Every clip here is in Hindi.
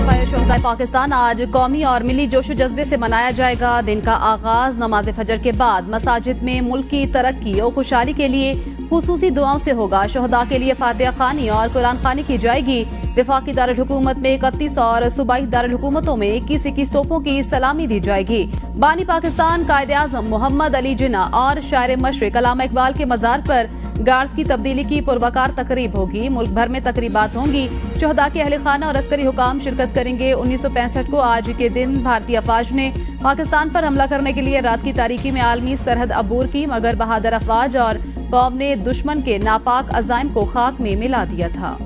शुहदाए पाकिस्तान आज कौमी और मिली जोशो जज्बे से मनाया जाएगा। दिन का आगाज नमाज फजर के बाद मसाजिद में मुल्क की तरक्की और खुशहाली के लिए खुसूसी दुआओं से होगा। शुहदा के लिए फातिहा खानी और कुरान खानी की जाएगी। वफाकी दारुल हुकूमत में 31 और सूबाई दारुल हुकूमतों में 21 तोपों की सलामी दी जाएगी। बानी पाकिस्तान कायदे आज़म मोहम्मद अली जिन्ना और शायर मशरिक अल्लामा इकबाल के मज़ार पर गार्ड्स की तब्दीली की पुरवकार तकरीब होगी। मुल्क भर में तकरीबात होंगी। शुहदा के अहले खाना और अस्करी हुकाम शिरकत करेंगे। 1965 को आज के दिन भारतीय अफवाज ने पाकिस्तान पर हमला करने के लिए रात की तारीकी में आलमी सरहद अबूर की, मगर बहादुर अफवाज और कौम ने दुश्मन के नापाक अज़ाइम को खाक में मिला दिया था।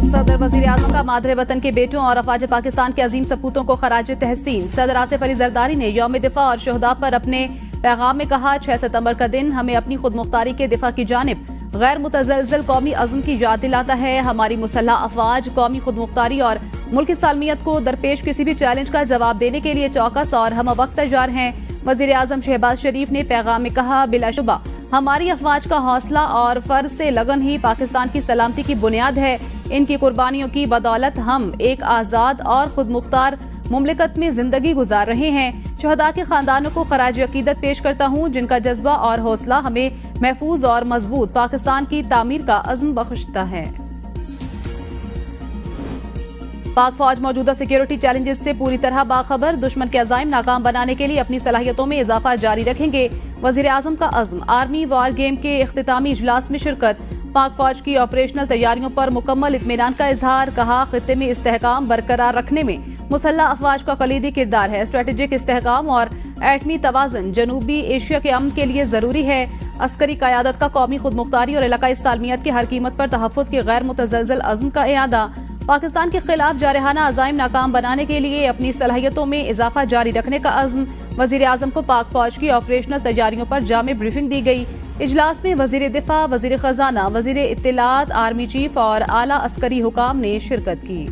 सदर वजीर आजम का मादरे वतन के बेटों और अफवाज पाकिस्तान के अजीम सपूतों को खराज तहसीन। सदर आसिफ अली जरदारी ने यौम दिफा और शुहदा पर अपने पैगाम में कहा, 6 सितंबर का दिन हमें अपनी खुद मुख्तारी के दिफा की जानिब गैर मुतज़लज़ल कौमी अज़्म की याद दिलाता है। हमारी मुसल्लह अफवाज कौमी खुद मुख्तारी और मुल्की सालमियत को दरपेश किसी भी चैलेंज का जवाब देने के लिए चौकस और हम वक्त तैयार हैं। वजीर आजम शहबाज शरीफ ने पैगाम में कहा, बिलाशुबा हमारी अफवाज का हौसला और फर्ज से लगन ही पाकिस्तान की सलामती की बुनियाद है। इनकी कुर्बानियों की बदौलत हम एक आज़ाद और खुद मुख्तार मुमलिकत में जिंदगी गुजार रहे हैं। शुहदा के खानदानों को खराज अकीदत पेश करता हूँ, जिनका जज्बा और हौसला हमें महफूज और मजबूत पाकिस्तान की तामीर का अज़्म बख्शता है। पाक फौज मौजूदा सिक्योरिटी चैलेंजेस से पूरी तरह बाखबर। दुश्मन के अज़ाइम नाकाम बनाने के लिए अपनी सलाहियतों में इजाफा जारी रखेंगे। वजीर आजम का अज़्म। आर्मी वार गेम के इख्तितामी इजलास में शिरकत। पाक फौज की ऑपरेशनल तैयारियों पर मुकम्मल इत्मीनान का इजहार। कहा, खित्ते में इस्तेहकाम बरकरार रखने में मुसल्लह अफवाज का कलीदी किरदार है। स्ट्रेटेजिक इस्तेहकाम और एटमी तवाज़ुन जनूबी एशिया के अमन के लिए जरूरी है। अस्करी क़यादत का कौमी खुद मुख्तारी और इलाकाई सालमियत की हर कीमत पर तहफ़्फ़ुज़ के गैर मुतज़लज़ल अज़्म का इआदा। पाकिस्तान के खिलाफ जारहाना अज़ाइम नाकाम बनाने के लिए अपनी सलाहियतों में इजाफा जारी रखने का अज़्म। वज़ीर आज़म को पाक फौज की ऑपरेशनल तैयारियों पर जामे ब्रीफिंग दी गई। इजलास में वज़ीर दिफा, वज़ीर खजाना, वज़ीर इत्तलात, आर्मी चीफ और आला अस्करी हुकाम ने शिरकत की।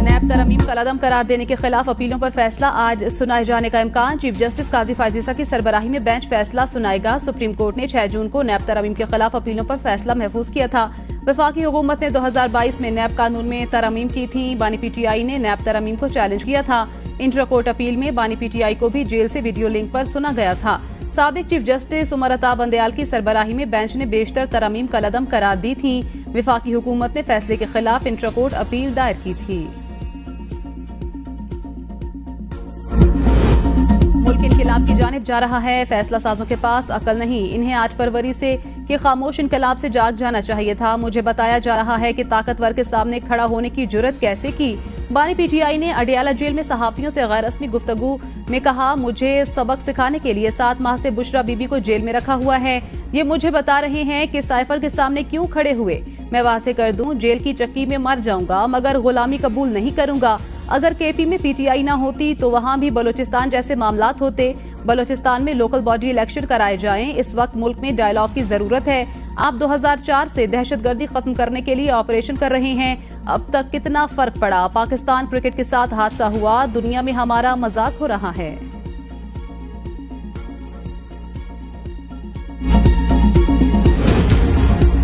नैब तरमीम कलअदम करार देने के खिलाफ अपीलों पर फैसला आज सुनाए जाने का इम्कान। चीफ जस्टिस काजी फायजीसा की सरबराही में बेंच फैसला सुनाएगा। सुप्रीम कोर्ट ने 6 जून को नैब तरमीम के खिलाफ अपीलों पर फैसला महफूज किया था। वफाकी हुकूमत ने 2022 में नैब कानून में तरमीम की थी। बानी PTI ने नैब तरमीम को चैलेंज किया था। इंट्रा कोर्ट अपील में बानी PTI को भी जेल से वीडियो लिंक पर सुना गया था। साबिक चीफ जस्टिस उमर अता बंदयाल की सरबराही में बेंच ने बेशतर तरमीम कलअदम करार दी थी। वफाकी हुकूमत ने फैसले के खिलाफ इंट्रा कोर्ट अपील दायर की थी। मुल्क इनकलाब की जानिब जा रहा है। फैसला साजों के पास अकल नहीं। इन्हें 8 फरवरी से के खामोश इनकलाब से जाग जाना चाहिए था। मुझे बताया जा रहा है कि ताकतवर के सामने खड़ा होने की जुर्रत कैसे की। बानी PTI ने अडियाला जेल में सहाफियों से गैर रस्मी गुफ्तगू में कहा, मुझे सबक सिखाने के लिए 7 माह से बुशरा बीबी को जेल में रखा हुआ है। ये मुझे बता रहे हैं कि साइफर के सामने क्यों खड़े हुए। मैं वाज़ेह कर दूं, जेल की चक्की में मर जाऊंगा मगर गुलामी कबूल नहीं करूंगा। अगर KP में PTI ना होती तो वहाँ भी बलोचिस्तान जैसे मामलात होते। बलोचिस्तान में लोकल बॉडी इलेक्शन कराए जाएं। इस वक्त मुल्क में डायलॉग की जरूरत है। आप 2004 से दहशतगर्दी खत्म करने के लिए ऑपरेशन कर रहे हैं। अब तक कितना फर्क पड़ा। पाकिस्तान क्रिकेट के साथ हादसा हुआ, दुनिया में हमारा मजाक हो रहा है।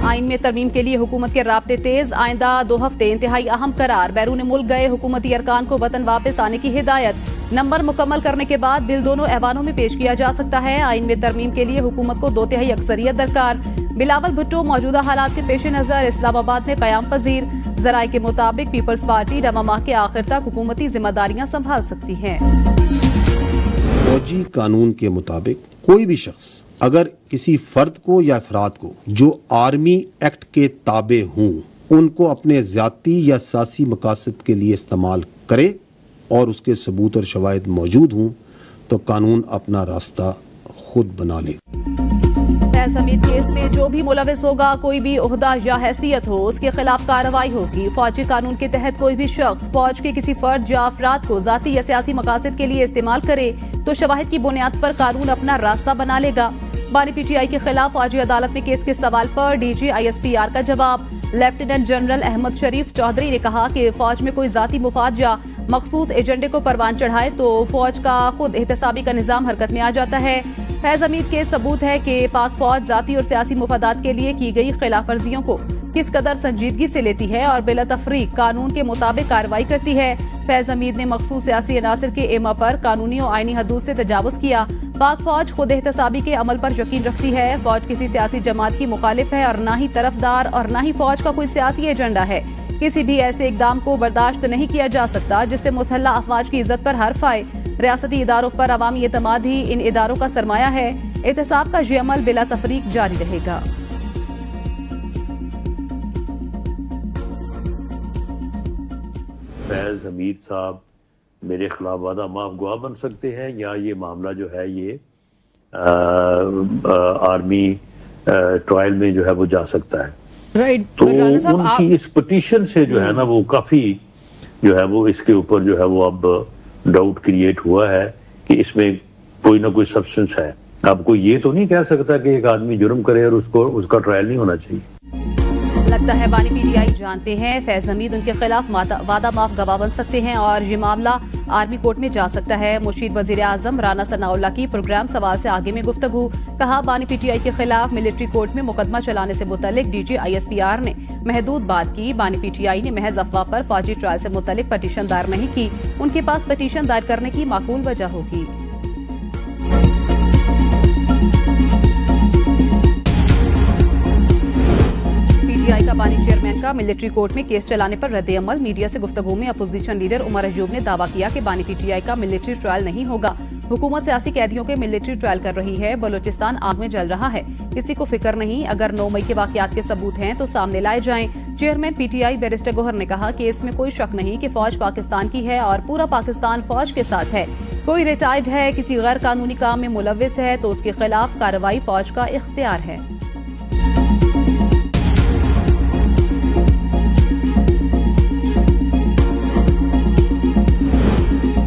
आइन में तरमीम के लिए हुकूमत के राब्ते तेज। आइंदा 2 हफ्ते इंतहाई अहम करार। बैरून मुल्क गए हुकूमती अरकान को वतन वापस आने की हिदायत। नंबर मुकम्मल करने के बाद बिल दोनों ऐवानों में पेश किया जा सकता है। आइन में तरमीम के लिए हुकूमत को 2/3 अक्सरियत दरकार। बिलावल भुट्टो मौजूदा हालात के पेश नजर इस्लामाबाद में कयाम पजीर। जराये के मुताबिक पीपल्स पार्टी रवा माह के आखिर तक हुकूमती जिम्मेदारियां संभाल सकती है। फौजी कानून के मुताबिक कोई भी शख्स अगर किसी फर्द को या अफराद को जो आर्मी एक्ट के ताबे हों उनको अपने ज़ाती या सियासी मकासद के लिए इस्तेमाल करे और उसके सबूत और शवाहिद मौजूद हों तो कानून अपना रास्ता खुद बना ले। तहज़मीद केस में जो भी मुलविस होगा, कोई भी ओहदा या हैसियत हो, उसके खिलाफ कार्रवाई होगी। फौजी कानून के तहत कोई भी शख्स फौज के किसी फर्द या अफराद को जाती या सियासी मकासद के लिए इस्तेमाल करे तो शवाहिद की बुनियाद पर कानून अपना रास्ता बना लेगा। बानी PTI के खिलाफ फौजी अदालत में केस के सवाल पर DG ISPR का जवाब। लेफ्टिनेंट जनरल अहमद शरीफ चौधरी ने कहा कि फौज में कोई जाती मुफाद या मखसूस एजेंडे को परवान चढ़ाए तो फौज का खुद एहतसाबी का निजाम हरकत में आ जाता है। फैज हमीद के सबूत है कि पाक फौज जाती और सियासी मुफादात के लिए की गई खिलाफ वर्जियों को किस कदर संजीदगी से लेती है और बिला तफरीक कानून के मुताबिक कार्रवाई करती है। फैज हमीद ने मखसूस सियासी अनासर के एमा पर कानूनी और आईनी हदूद से तजावुज किया। पाक फौज खुद एहतसाबी के अमल पर यकीन रखती है। फौज किसी सियासी जमात की मुखालिफ है और न ही तरफदार और न ही फौज का कोई सियासी एजेंडा है। किसी भी ऐसे इकदाम को बर्दाश्त नहीं किया जा सकता जिससे मुसल्ह अफवाज की इज्जत पर हर्फ आए। रियासती इदारों पर अवामी एतमाद ही इन इदारों का सरमाया है। एहतसाब का ये अमल बिला तफरीक जारी रहेगा। फैज हमीद साहब मेरे खिलाफ वादा माफ गवाह बन सकते हैं या ये मामला जो है ये आर्मी ट्रायल में जो है वो जा सकता है। राइट। तो उनकी इस पिटीशन से जो है ना वो काफी जो है वो इसके ऊपर जो है वो अब डाउट क्रिएट हुआ है कि इसमें कोई ना कोई सब्सटेंस है। अब कोई ये तो नहीं कह सकता कि एक आदमी जुर्म करे और उसका ट्रायल नहीं होना चाहिए। लगता है बानी पीटीआई जानते हैं फैज हमीद उनके खिलाफ वादा माफ गवाह बन सकते हैं और ये मामला आर्मी कोर्ट में जा सकता है। मुशीर वजीर आजम राना सनाउल्लाह की प्रोग्राम सवाल से आगे में गुफ्तगू। कहा बानी पीटीआई के खिलाफ मिलिट्री कोर्ट में मुकदमा चलाने से मुतल्लिक डीजी ISPR ने महदूद बात की। बानी पीटीआई ने महज अफवाह पर फौजी ट्रायल से मुतल्लिक पटिशन दायर नहीं की। उनके पास पटिशन दायर करने की माकूल वजह होगी। पीटीआई का बानी चेयरमैन का मिलिट्री कोर्ट में केस चलाने पर रद्द-ए-अमल। मीडिया से गुफ्तगू में अपोजिशन लीडर उमर अयूब ने दावा किया कि बानी पीटीआई का मिलिट्री ट्रायल नहीं होगा। हुकूमत सियासी कैदियों के मिलिट्री ट्रायल कर रही है। बलोचिस्तान आग में जल रहा है, किसी को फिक्र नहीं। अगर 9 मई के वाकयात के सबूत हैं तो सामने लाए जाएं। चेयरमैन पीटीआई बैरिस्टर गोहर ने कहा कि इसमें कोई शक नहीं कि फौज पाकिस्तान की है और पूरा पाकिस्तान फौज के साथ है। कोई रिटायर्ड है, किसी गैर कानूनी काम में मुलव्विस है तो उसके खिलाफ कार्रवाई फौज का इख्तियार है।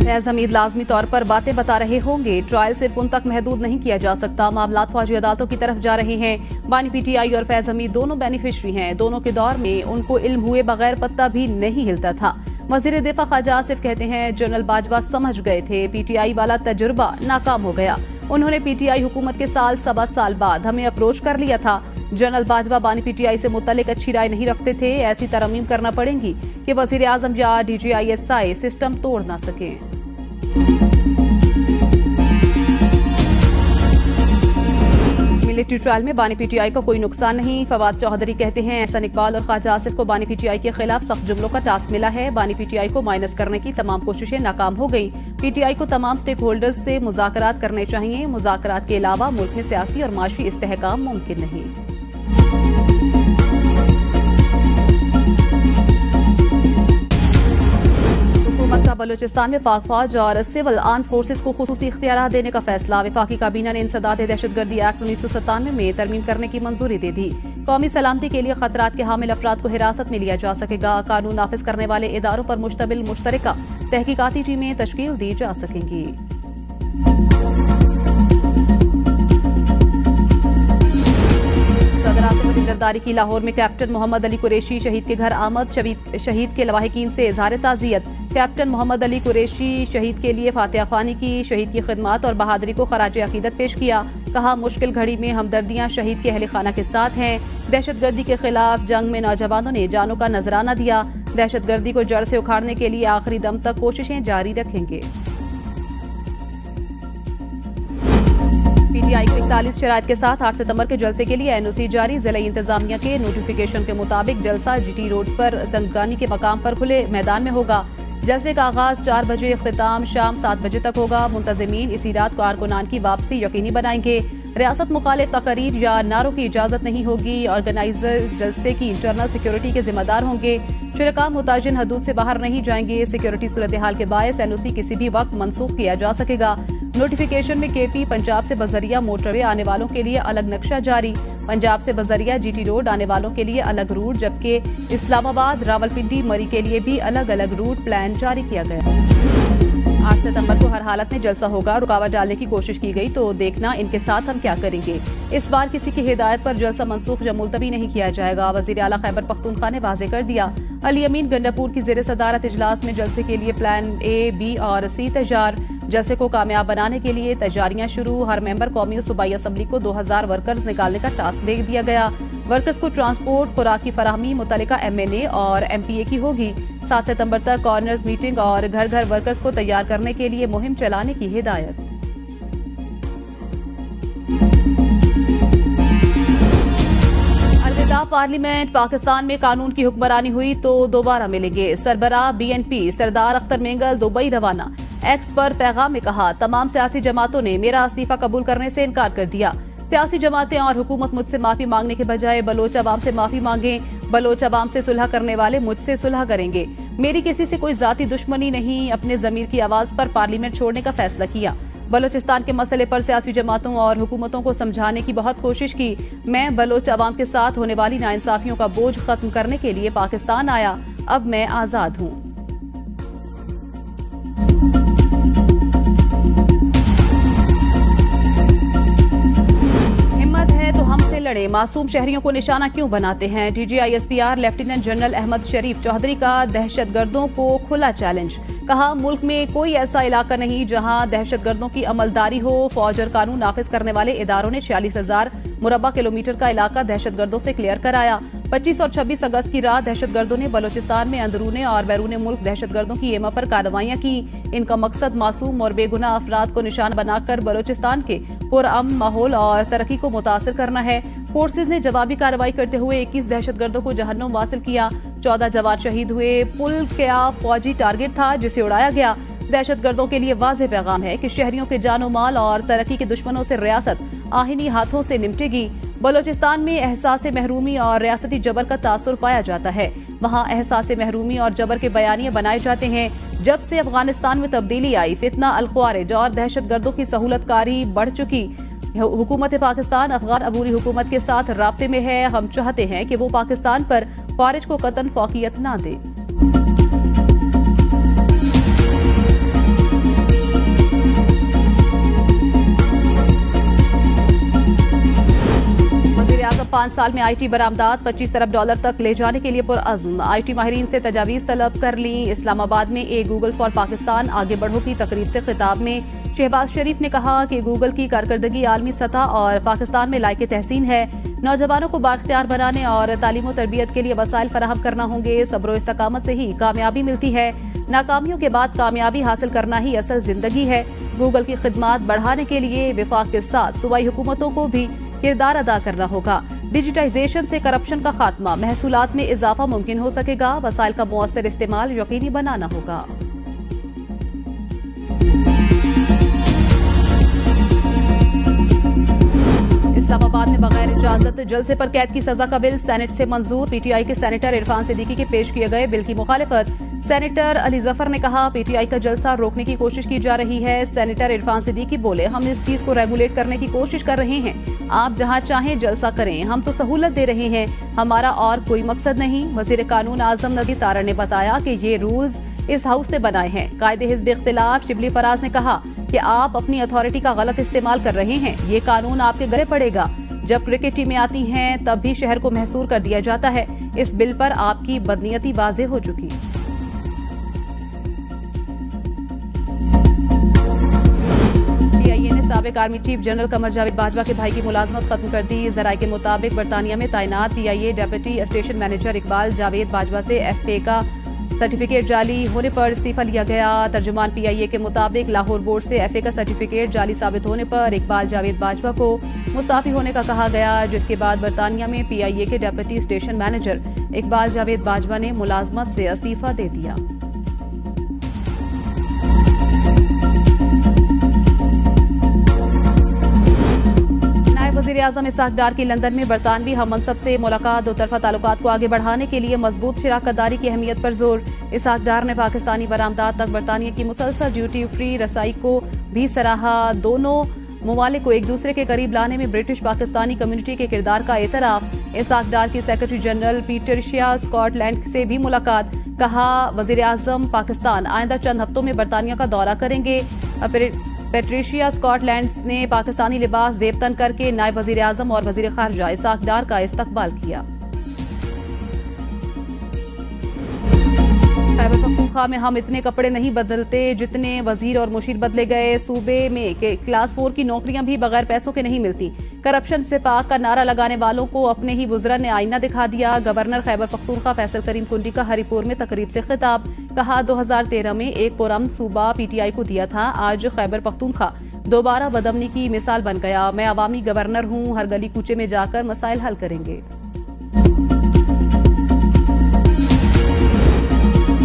फैज हमीद लाजमी तौर पर बातें बता रहे होंगे। ट्रायल सिर्फ उन तक महदूद नहीं किया जा सकता। मामलात फौजी अदालतों की तरफ जा रहे हैं। बानी पीटीआई और फैज हमीद दोनों बेनिफिशरी हैं। दोनों के दौर में उनको इल्म हुए बगैर पत्ता भी नहीं हिलता था। वजीर दिफा ख्वाजा आसिफ कहते हैं जनरल बाजवा समझ गए थे पीटीआई वाला तजुर्बा नाकाम हो गया। उन्होंने पीटीआई हुकूमत के सवा साल बाद हमें अप्रोच कर लिया था। जनरल बाजवा बानी पीटीआई से मुतल्लिक अच्छी राय नहीं रखते थे। ऐसी तरमीम करना पड़ेगी कि वजीर आजम या DG ISI सिस्टम तोड़ ना सके। मिलिट्री ट्रायल में बानी पीटीआई का कोई नुकसान नहीं। फवाद चौधरी कहते हैं एहसान इकबाल और ख्वाजा आसिफ को बानी पीटीआई के खिलाफ सख्त जुमलों का टास्क मिला है। बानी पीटीआई को माइनस करने की तमाम कोशिशें नाकाम हो गई। पीटीआई को तमाम स्टेक होल्डर्स से मुज़ाकरात करने चाहिए। मुज़ाकरात के अलावा मुल्क में सियासी और माशी इस्तेहकाम मुमकिन नहीं। हुकूमत का बलूचिस्तान में पाक फौज और सिविल आर्म फोर्सेस को खुसूसी इख्तियारात देने का फैसला। वफाकी काबीना ने इंसदाद दहशतगर्दी एक्ट 1997 में तरमीम करने की मंजूरी दे दी। कौमी सलामती के लिए खतरात के हामिल अफराद को हिरासत में लिया जा सकेगा। कानून नाफिज करने वाले इदारों पर मुश्तमिल मुश्तरका तहकीकाती टीमें तश्कील दी जा सकेंगी। सदर आसिफ अली जरदारी की लाहौर में कैप्टन मोहम्मद अली कुरैशी शहीद के घर आमद। शहीद के लवाहिकीन से इजहार ताज़ियत। कैप्टन मोहम्मद अली कुरैशी शहीद के लिए फातिहा ख्वानी की। शहीद की खिदमत और बहादुरी को खराज अकीदत पेश किया। कहा मुश्किल घड़ी में हमदर्दियां शहीद के अहले खाना के साथ हैं। दहशतगर्दी के खिलाफ जंग में नौजवानों ने जानों का नजराना दिया। दहशतगर्दी को जड़ से उखाड़ने के लिए आखिरी दम तक कोशिशें जारी रखेंगे। पीटीआई की 41 शराइत के साथ 8 सितंबर के जलसे के लिए NOC जारी। जिला इंतजामिया के नोटिफिकेशन के मुताबिक जलसा GT रोड पर जंगगानी के मकाम पर खुले मैदान में होगा। जलसे का आगाज 4 बजे, इख्तिताम शाम 7 बजे तक होगा। मुंतजिमीन इसी रात कारकुनान की वापसी यकीनी बनाएंगे। रियासत मुखालिफ तकरीर या नारों की इजाजत नहीं होगी। ऑर्गेनाइजर जलसे की इंटरनल सिक्योरिटी के जिम्मेदार होंगे। शुरका मुताजिन हदूद से बाहर नहीं जाएंगे। सिक्योरिटी सूरत हाल के बायस NOC किसी भी वक्त मनसूख किया जा सकेगा। नोटिफिकेशन में KP पंजाब से बजरिया मोटरवे आने वालों के लिए अलग नक्शा जारी। पंजाब से बजरिया GT रोड आने वालों के लिए अलग रूट, जबकि इस्लामाबाद, रावलपिंडी, मरी के लिए भी अलग अलग रूट प्लान जारी किया गया। 8 सितंबर को हर हालत में जलसा होगा। रुकावट डालने की कोशिश की गई तो देखना इनके साथ हम क्या करेंगे। इस बार किसी की हिदायत पर जलसा मनसूख या मुलतवी नहीं किया जाएगा। वजीर आला खैबर पख्तूनख्वा ने वाज़ेह कर दिया। अली अमीन गंडापुर की ज़ेर सदारत इजलास में जलसे के लिए प्लान ए, बी और सी तैयार। जलसे को कामयाब बनाने के लिए तैयारियां शुरू। हर मेंबर कौमी और सूबाई असम्बली को 2000 वर्कर्स निकालने का टास्क दे दिया गया। वर्कर्स को ट्रांसपोर्ट, खुराक की फराहमी मुतल्लिका MNA और MPA की होगी। 7 सितंबर तक कॉर्नर्स मीटिंग और घर घर वर्कर्स को तैयार करने के लिए मुहिम चलाने की हिदायत। अलविदा पार्लियामेंट। पाकिस्तान में कानून की हुक्मरानी हुई तो दोबारा मिलेंगे। सरबराह BNP सरदार अख्तर मेंगल दुबई रवाना। एक्स पर पैगाम में कहा, तमाम सियासी जमातों ने मेरा इस्तीफा कबूल करने से इनकार कर दिया। सियासी जमातें और हुकूमत मुझसे माफी मांगने के बजाय बलोच अवाम से माफी मांगें। बलोच अवाम से सुलह करने वाले मुझसे सुलह करेंगे। मेरी किसी से कोई जाती दुश्मनी नहीं। अपने जमीर की आवाज पर पार्लियामेंट छोड़ने का फैसला किया। बलोचिस्तान के मसले पर सियासी जमातों और हुकूमतों को समझाने की बहुत कोशिश की। मैं बलोच अवाम के साथ होने वाली नाइंसाफियों का बोझ खत्म करने के लिए पाकिस्तान आया। अब मैं आजाद हूँ। तो हमसे लड़े, मासूम शहरियों को निशाना क्यों बनाते हैं। DG ISPR lieutenant general Ahmed Sharif Chaudhry का दहशतगर्दों को खुला चैलेंज। कहा, मुल्क में कोई ऐसा इलाका नहीं जहां दहशतगर्दों की अमलदारी हो। फौज और कानून नाफिज करने वाले इदारों ने 46,000 मुरब्बा किलोमीटर का इलाका दहशतगर्दों से क्लियर कराया। 25 और 26 अगस्त की रात दहशतगर्दों ने बलोचिस्तान में अंदरूने और बैरूने मुल्क दहशतगर्दों की एमा पर कार्रवाइयां की। इनका मकसद मासूम और बेगुनाह अफराद को निशान बनाकर बलोचिस्तान के पुरअमन माहौल और तरक्की को मुतासिर करना है। फोर्सेज ने जवाबी कार्रवाई करते हुए 21 दहशतगर्दों को जहन्नुम वासिल किया। 14 जवान शहीद हुए। पुल क्या फौजी टारगेट था जिसे उड़ाया गया। दहशतगर्दों के लिए वाज़ेह पैगाम है कि शहरियों के जानो माल और तरक्की के दुश्मनों से रियासत आहिनी हाथों से निपटेगी। बलोचिस्तान में एहसास महरूमी और रियासती जबर का तासुर पाया जाता है। वहाँ एहसास महरूमी और जबर के बयानिए बनाए जाते हैं। जब से अफगानिस्तान में तब्दीली आई, फितना, अल-ख्वारिज और दहशतगर्दों की सहूलतकारी बढ़ चुकी। हुकूमत पाकिस्तान अफगान अबूरी हुकूमत के साथ राब्ते में है। हम चाहते हैं कि वो पाकिस्तान पर ख्वारिज को कतन फौकियत ना दे। वज़ीर आज़म 5 साल में IT बरामदात $25 अरब तक ले जाने के लिए पुरअज़्म। IT माहिरीन से तजावीज़ तलब कर ली। इस्लामाबाद में एक गूगल फॉर पाकिस्तान आगे बढ़ो की तकरीब से खिताब में शहबाज शरीफ ने कहा कि गूगल की कारकर्दगी आलमी सतह और पाकिस्तान में लायक तहसीन है। नौजवानों को बाख्तियार बनाने और तालीम और तरबियत के लिए वसाइल फराहम करना होंगे। सब्र इस्तकामत से ही कामयाबी मिलती है। नाकामियों के बाद कामयाबी हासिल करना ही असल जिंदगी है। गूगल की खिदमात बढ़ाने के लिए विफाक के साथ सूबाई हुकूमतों को भी किरदार अदा करना होगा। डिजिटाइजेशन से करप्शन का खात्मा, महसूलात में इजाफा मुमकिन हो सकेगा। वसाइल का मुअस्सर इस्तेमाल यकीनी बनाना होगा। इस्लामाबाद में बगैर इजाजत जलसे पर कैद की सजा का बिल सेनेट से मंजूर। PTI के सेनेटर इरफान सिद्दीकी के पेश किए गए बिल की मुखालिफत सेनेटर अली जफर ने कहा, PTI का जलसा रोकने की कोशिश की जा रही है। सेनेटर इरफान सिद्दीकी बोले, हम इस चीज को रेगुलेट करने की कोशिश कर रहे हैं। आप जहां चाहें जलसा करें, हम तो सहूलत दे रहे हैं, हमारा और कोई मकसद नहीं। वजीर कानून आजम नज़ीर तारा ने बताया कि ये रूल्स इस हाउस ने बनाए हैं। कायदे हिज़्ब इख्तिलाफ शिबली फराज ने कहा कि आप अपनी अथॉरिटी का गलत इस्तेमाल कर रहे हैं। ये कानून आपके गले पड़ेगा। जब क्रिकेट टीमें आती हैं तब भी शहर को महसूर कर दिया जाता है। इस बिल पर आपकी बदनीयती वाज़ेह हो चुकी। PIA ने साबिक army chief general Qamar Javed Bajwa के भाई की मुलाजमत खत्म कर दी। जराये के मुताबिक बरतानिया में तैनात PIA deputy station manager Iqbal Javed Bajwa से FA का सर्टिफिकेट जाली होने पर इस्तीफा लिया गया। तर्जुमान PIA के मुताबिक लाहौर बोर्ड से FA का सर्टिफिकेट जाली साबित होने पर इकबाल जावेद बाजवा को मुस्ताफी होने का कहा गया, जिसके बाद बरतानिया में PIA के deputy station manager Iqbal Javed Bajwa ने मुलाजमत से इस्तीफा दे दिया। वज़ीर आज़म इसहाक डार की लंदन में बरतानवी हम मनसब से मुलाकात। दो तरफा ताल्लुकात को आगे बढ़ाने के लिए मजबूत शराकतदारी की अहमियत पर जोर। इसहाक डार ने पाकिस्तानी बरामदात तक बरतानिया की मुसलसल ड्यूटी फ्री रसाई को भी सराहा। दोनों ममालिक को एक दूसरे के करीब लाने में ब्रिटिश पाकिस्तानी कम्युनिटी के किरदार का एतराफ। इसाक डार की सेक्रेटरी जनरल पीटरिशिया स्कॉटलैंड से भी मुलाकात। कहा वजीर आजम पाकिस्तान आइंदा चंद हफ्तों में बरतानिया का दौरा करेंगे। पेट्रिशिया स्कॉटलैंड ने पाकिस्तानी लिबास जेबतन करके नायब वजीर आजम और वजीर खारजा इसाक डार का इस्तकबाल किया। खैबर पख्तूनख्वा में हम इतने कपड़े नहीं बदलते जितने वजीर और मुशीर बदले गए। सूबे में के क्लास 4 की नौकरियां भी बगैर पैसों के नहीं मिलती। करप्शन से पाक का नारा लगाने वालों को अपने ही वुज़रा ने आईना दिखा दिया। गवर्नर खैबर पख्तूनख्वा फैसल करीम कुंडी का हरिपुर में तकरीब से खिताब। कहा 2013 में एक पुरअमन सूबा PTI को दिया था, आज खैबर पख्तूनख्वा दोबारा बदअमनी की मिसाल बन गया। मैं अवामी गवर्नर हूँ, हर गली कूचे में जाकर मसाइल हल करेंगे।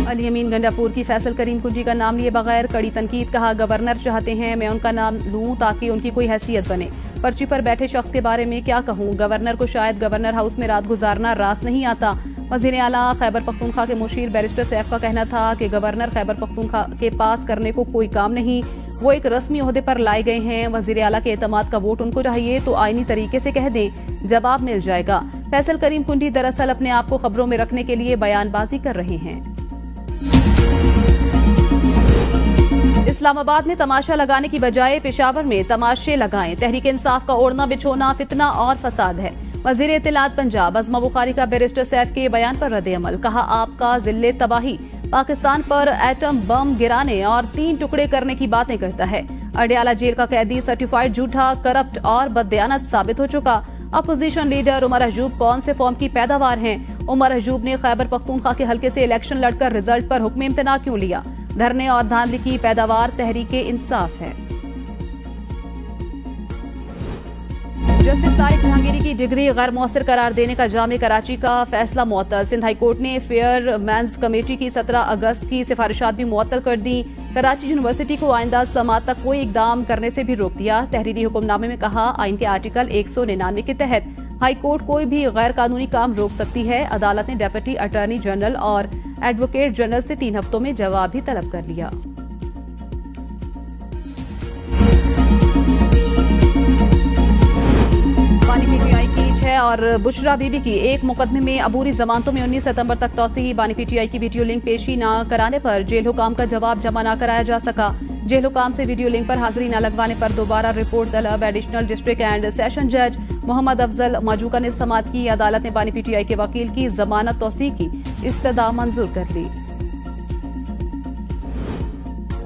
अली अमीन गंडापुर की फैसल करीम कुंजी का नाम लिए बगैर कड़ी तनकीद। कहा गवर्नर चाहते हैं मैं उनका नाम लूं ताकि उनकी कोई हैसियत बने। पर्ची पर बैठे शख्स के बारे में क्या कहूं, गवर्नर को शायद गवर्नर हाउस में रात गुजारना रास नहीं आता। वज़ीर आला खैबर पख्तूनख्वा के मुशीर बैरिस्टर सैफ का कहना था कि गवर्नर खैबर पख्तूनख्वा के पास करने को कोई काम नहीं, वो एक रस्मी ओहदे पर लाए गए हैं। वज़ीर आला के एतमाद का वोट उनको चाहिए तो आईनी तरीके से कह दें, जवाब मिल जाएगा। फैसल करीम कुंडी दरअसल अपने आप को खबरों में रखने के लिए बयानबाजी कर रहे हैं। इस्लामाबाद में तमाशा लगाने की बजाय पेशावर में तमाशे लगाएं। तहरीक इंसाफ का ओढ़ना बिछोना फितना और फसाद है। वजीर इत्तलात पंजाब अज़मा बुखारी का बैरिस्टर सैफ के बयान पर रद्द-ए-अमल। कहा आपका जिल्ले तबाही पाकिस्तान पर एटम बम गिराने और 3 टुकड़े करने की बातें करता है। अडयाला जेल का कैदी सर्टिफाइड झूठा, करप्ट और बददयानत साबित हो चुका। अपोजिशन लीडर उमर अजूब कौन से फॉर्म की पैदावार हैं? उमर अजूब ने खैबर पख्तूनख्वा के हल्के से इलेक्शन लड़कर रिजल्ट पर हुक्म इम्तना क्यों लिया? धरने और धांधली की पैदावार तहरीके इंसाफ है। जस्टिस तारिक जहांगीरी की डिग्री गैर मौसर करार देने का जामे कराची का फैसला मुअत्तल। सिंध हाई कोर्ट ने फेयर मैंस कमेटी की 17 अगस्त की सिफारिशात भी मुअत्तल कर दी। कराची यूनिवर्सिटी को आइंदा समात तक कोई इकदाम करने से भी रोक दिया। तहरीरी हुक्मनामे में कहा आइन के आर्टिकल 199 के तहत हाई कोर्ट कोई भी गैर कानूनी काम रोक सकती है। अदालत ने डेप्यूटी अटॉर्नी जनरल और एडवोकेट जनरल से 3 हफ्तों में जवाब भी तलब कर लिया। बानी PTI की 6 और बुशरा बीबी की एक मुकदमे में अबूरी जमानतों में 19 सितंबर तक तौसीही। बानी PTI की वीडियो लिंक पेशी न कराने पर जेल हुकाम का जवाब जमा न कराया जा सका। जेल हुकाम से वीडियो लिंक पर हाजिरी न लगवाने पर दोबारा रिपोर्ट तलब। एडिशनल डिस्ट्रिक्ट एंड सेशन जज मोहम्मद अफजल माजूका ने समात की। अदालत ने बानी PTI के वकील की जमानत तौसीह की इस्तदा मंजूर कर ली।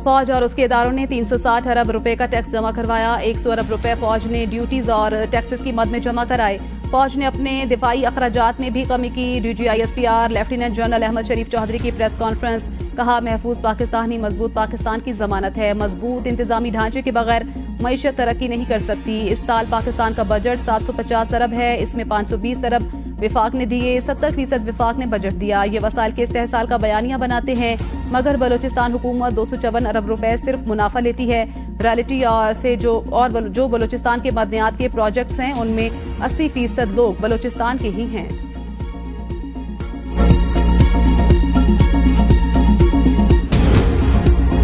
फौज और उसके इदारों ने 360 अरब रुपए का टैक्स जमा करवाया। 100 अरब रुपए फौज ने ड्यूटीज और टैक्सेस की मद में जमा कराए। फौज ने अपने दिफाई अखराजात में भी कमी की। DGI SPR lieutenant general Ahmed Sharif Chaudhry की प्रेस कॉन्फ्रेंस। कहा महफूज पाकिस्तान ही मजबूत पाकिस्तान की जमानत है। मजबूत इंतजामी ढांचे के बगैर मईशत तरक्की नहीं कर सकती। इस साल पाकिस्तान का बजट 750 अरब है, इसमें 520 अरब विफाक ने दिए, 70% विफाक ने बजट दिया। ये वसाइल के इस्तेहसाल का बयानिया बनाते हैं, मगर बलोचिस्तान हुकूमत 254 अरब रुपए सिर्फ मुनाफा लेती है। रॉयल्टी से जो बलोचिस्तान के मदनियात के प्रोजेक्ट्स हैं उनमें 80% लोग बलोचिस्तान के ही हैं।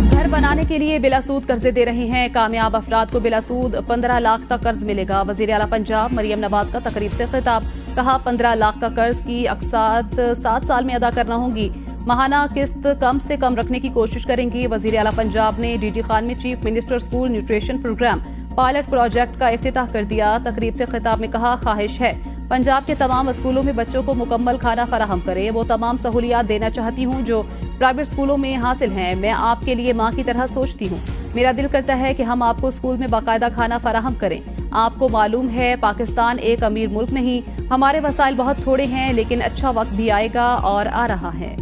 घर बनाने के लिए बिलासूद कर्जे दे रहे हैं। कामयाब अफराद को बिलासूद 15 लाख तक कर्ज मिलेगा। वजीर आला पंजाब मरियम नवाज का तकरीब से खिताब। कहा 15 लाख का कर्ज की अक़सात 7 साल में अदा करना होगी। माहाना किस्त कम से कम रखने की कोशिश करेंगी। वजीर आला पंजाब ने DG खान में chief minister school nutrition programme pilot project का इफ्तिताह कर दिया। तकरीब से खिताब में कहा ख्वाहिश है पंजाब के तमाम स्कूलों में बच्चों को मुकम्मल खाना फराहम करें। वो तमाम सहूलियात देना चाहती हूँ जो प्राइवेट स्कूलों में हासिल हैं। मैं आपके लिए माँ की तरह सोचती हूँ। मेरा दिल करता है कि हम आपको स्कूल में बाकायदा खाना फराहम करें। आपको मालूम है पाकिस्तान एक अमीर मुल्क नहीं, हमारे वसाइल बहुत थोड़े हैं, लेकिन अच्छा वक्त भी आएगा और आ रहा है।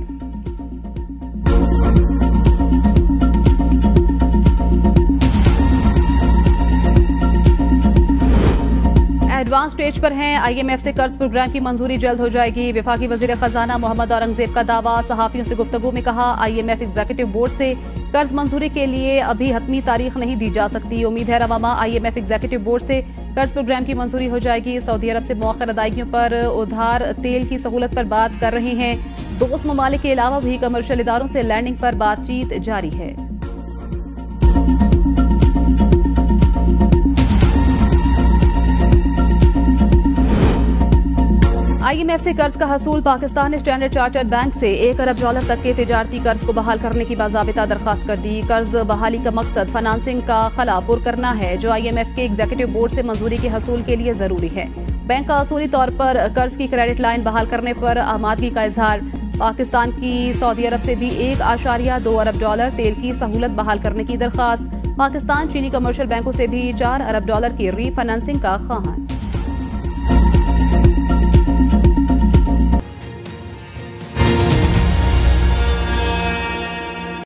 एडवांस स्टेज पर हैं। IMF से कर्ज प्रोग्राम की मंजूरी जल्द हो जाएगी। वफाकी वजीर खजाना मोहम्मद औरंगजेब का दावा। सहाफियों से गुफ्तगू में कहा IMF एग्जीक्यूटिव बोर्ड से कर्ज मंजूरी के लिए अभी हतमी तारीख नहीं दी जा सकती। उम्मीद है रवामा IMF एग्जीक्यूटिव बोर्ड से कर्ज प्रोग्राम की मंजूरी हो जाएगी। सऊदी अरब से मौखर अदायगियों पर उधार तेल की सहूलत पर बात कर रहे हैं। दोस्त ममालिक के अलावा भी कमर्शियल इदारों से लैंडिंग पर बातचीत जारी है। IMF से कर्ज का हसूल। पाकिस्तान ने स्टैंडर्ड चार्टर्ड बैंक से $1 अरब तक के तिजारती कर्ज को बहाल करने की बाज़ाबिता दरख्वास्त कर दी। कर्ज बहाली का मकसद फाइनेंसिंग का खला पुर करना है जो IMF के एग्जीक्यूटिव बोर्ड से मंजूरी के हसूल के लिए जरूरी है। बैंक का असूली तौर पर कर्ज की क्रेडिट लाइन बहाल करने पर आमादगी का इजहार। पाकिस्तान की सऊदी अरब से भी $1.2 अरब तेल की सहूलत बहाल करने की दरख्वास्त। पाकिस्तान चीनी कमर्शियल बैंकों से भी $4 अरब की रीफाइनेंसिंग का ख्वाहान।